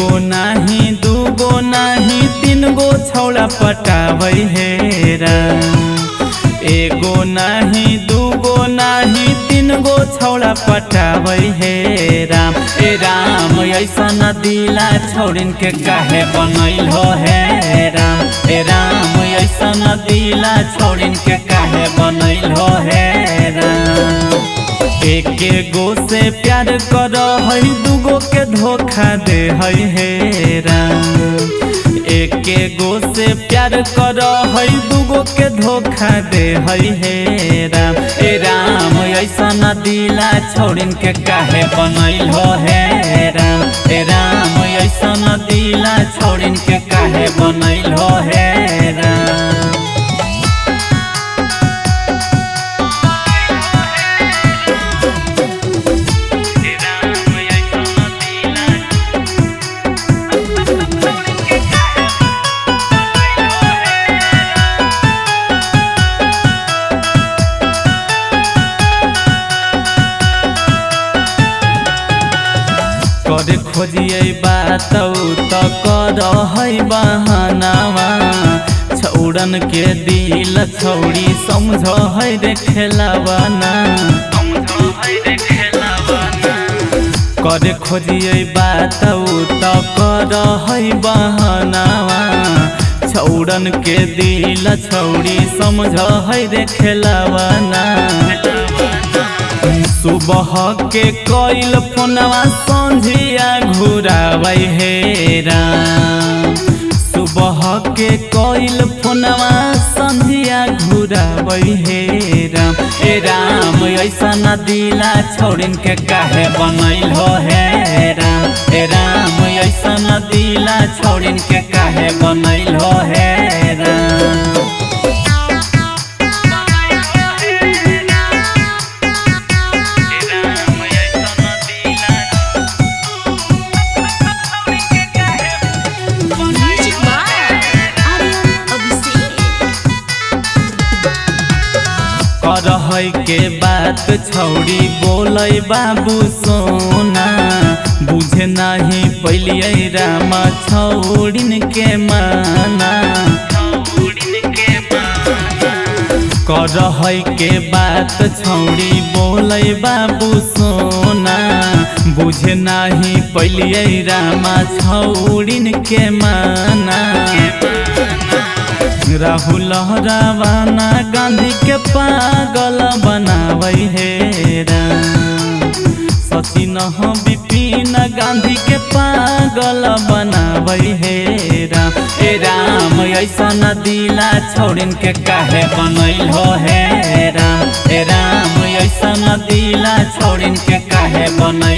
एगो नाही दूगो नाही तीन गो छौड़ा पटावै हेरा। एगो नाही दूगो नाही तीन गो छौड़ा पटावै हेरा। ए राम ऐसन दिला छौड़िन के काहे बनैल हो हेरा। ए राम ऐसन दिला छौड़िन के काहे बनैल हो हेरा। एके गो से प्यार कर है दूगो के धोखा दे है हेरा। एके गो से प्यार कर है दूगो के धोखा दे है हेरा। ए राम ऐसन दिला छौड़िन के काहे बनैल हो हेरा। ए राम ऐसन दिला छौड़िन के काहे बनैल हो हेरा। करे खोजिए बात तो कर है बहानावा। छौड़न के दिल छौड़ी समझ है रे खेलावाना। करे खोजिए बात तो कर है बहानावा। छौड़न के दिल छौड़ी समझ है रे खेलावाना। सुबह के कोइल फोनवा संझिया घुरावै हेरा। सुबह के कोइल फोनवा संझिया घुरावै हेरा। ए राम ऐसन दिला छौड़िन के काहे बनैल हो हेरा। ए राम ऐसन दिला छौड़िन के काहे बनैल हो हेरा। करहै के बात छौड़ी बोलै बाबू सोना। बुझे नहीं पलियै राम छौड़िन के माना। करहै के बात छौड़ी बोलै बाबू सोना। बुझे नहीं पलियै राम छौड़िन के माना। राहुल रावना गांधी के पागल बनावै हेरा। सचिन विपिन गांधी के पागल बनावै हेरा। ए राम ऐसन दिला छौड़िन के काहे बनैल हो हेरा। ए राम ऐसन दिला छौड़िन के काहे बनैल